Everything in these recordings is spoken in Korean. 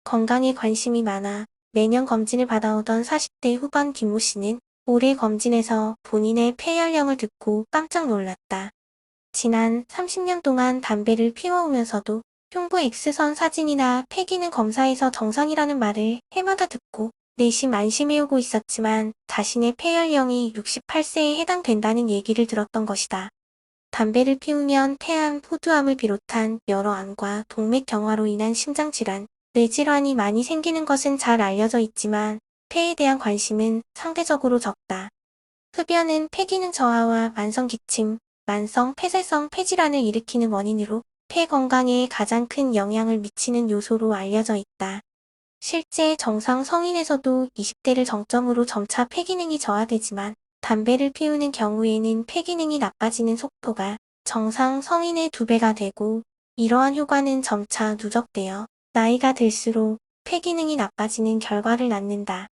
건강에 관심이 많아 매년 검진을 받아오던 40대 후반 김모 씨는 올해 검진에서 본인의 폐연령을 듣고 깜짝 놀랐다. 지난 30년 동안 담배를 피워오면서도 흉부 X선 사진이나 폐기능 검사에서 정상이라는 말을 해마다 듣고 내심 안심해오고 있었지만 자신의 폐연령이 68세에 해당된다는 얘기를 들었던 것이다. 담배를 피우면 폐암, 포도암을 비롯한 여러 암과 동맥경화로 인한 심장질환, 뇌질환이 많이 생기는 것은 잘 알려져 있지만 폐에 대한 관심은 상대적으로 적다. 흡연은 폐기능 저하와 만성기침, 만성 폐쇄성 폐질환을 일으키는 원인으로 폐 건강에 가장 큰 영향을 미치는 요소로 알려져 있다. 실제 정상 성인에서도 20대를 정점으로 점차 폐기능이 저하되지만 담배를 피우는 경우에는 폐기능이 나빠지는 속도가 정상 성인의 2배가 되고 이러한 효과는 점차 누적되어 나이가 들수록 폐기능이 나빠지는 결과를 낳는다.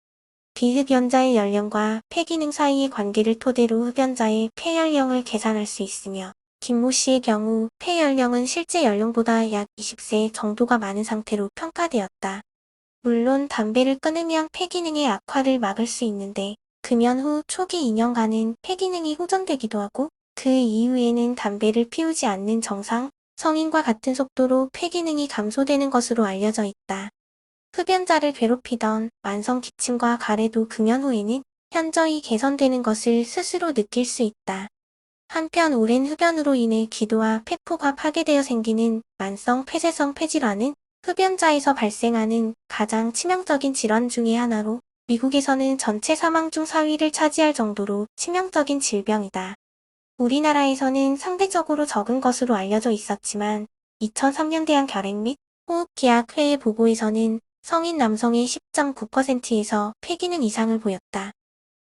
비흡연자의 연령과 폐기능 사이의 관계를 토대로 흡연자의 폐연령을 계산할 수 있으며 김모 씨의 경우 폐연령은 실제 연령보다 약 20세 정도가 많은 상태로 평가되었다. 물론 담배를 끊으면 폐기능의 악화를 막을 수 있는데 금연 후 초기 2년간은 폐기능이 호전되기도 하고 그 이후에는 담배를 피우지 않는 정상 성인과 같은 속도로 폐기능이 감소되는 것으로 알려져 있다. 흡연자를 괴롭히던 만성 기침과 가래도 금연 후에는 현저히 개선되는 것을 스스로 느낄 수 있다. 한편 오랜 흡연으로 인해 기도와 폐포가 파괴되어 생기는 만성 폐쇄성 폐질환은 흡연자에서 발생하는 가장 치명적인 질환 중의 하나로 미국에서는 전체 사망 중 4위를 차지할 정도로 치명적인 질병이다. 우리나라에서는 상대적으로 적은 것으로 알려져 있었지만 2003년 대한결핵 및 호흡기학회의 보고에서는 성인 남성의 10.9%에서 폐기능 이상을 보였다.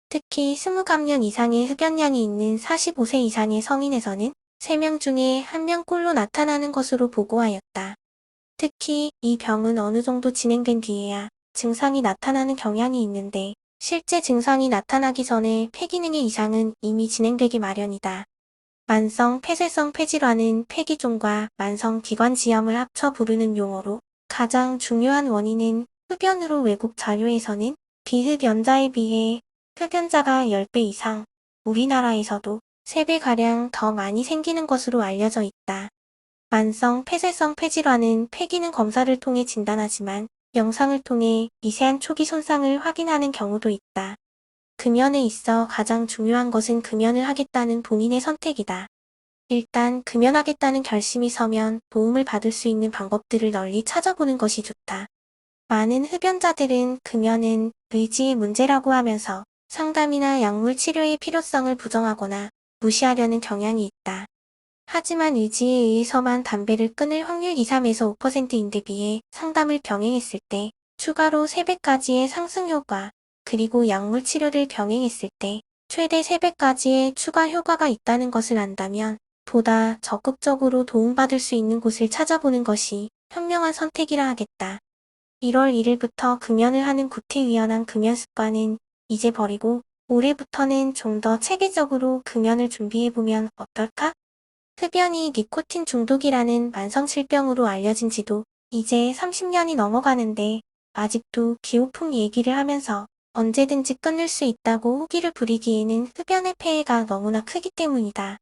특히 20감년 이상의 흡연량이 있는 45세 이상의 성인에서는 3명 중에 1명꼴로 나타나는 것으로 보고하였다. 특히 이 병은 어느 정도 진행된 뒤에야 증상이 나타나는 경향이 있는데 실제 증상이 나타나기 전에 폐기능의 이상은 이미 진행되기 마련이다. 만성 폐쇄성 폐질환은 폐기종과 만성 기관지염을 합쳐 부르는 용어로 가장 중요한 원인은 흡연으로 외국 자료에서는 비흡연자에 비해 흡연자가 10배 이상, 우리나라에서도 3배가량 더 많이 생기는 것으로 알려져 있다. 만성 폐쇄성 폐질환은 폐기능 검사를 통해 진단하지만 영상을 통해 미세한 초기 손상을 확인하는 경우도 있다. 금연에 있어 가장 중요한 것은 금연을 하겠다는 본인의 선택이다. 일단 금연하겠다는 결심이 서면 도움을 받을 수 있는 방법들을 널리 찾아보는 것이 좋다. 많은 흡연자들은 금연은 의지의 문제라고 하면서 상담이나 약물 치료의 필요성을 부정하거나 무시하려는 경향이 있다. 하지만 의지에 의해서만 담배를 끊을 확률 2~3에서 5%인데 비해 상담을 병행했을 때 추가로 3배까지의 상승 효과, 그리고 약물 치료를 병행했을 때 최대 3배까지의 추가 효과가 있다는 것을 안다면 보다 적극적으로 도움받을 수 있는 곳을 찾아보는 것이 현명한 선택이라 하겠다. 1월 1일부터 금연을 하는 구태의연한 금연 습관은 이제 버리고 올해부터는 좀 더 체계적으로 금연을 준비해보면 어떨까? 흡연이 니코틴 중독이라는 만성질병으로 알려진 지도 이제 30년이 넘어가는데 아직도 기호품 얘기를 하면서 언제든지 끊을 수 있다고 호기를 부리기에는 흡연의 폐해가 너무나 크기 때문이다.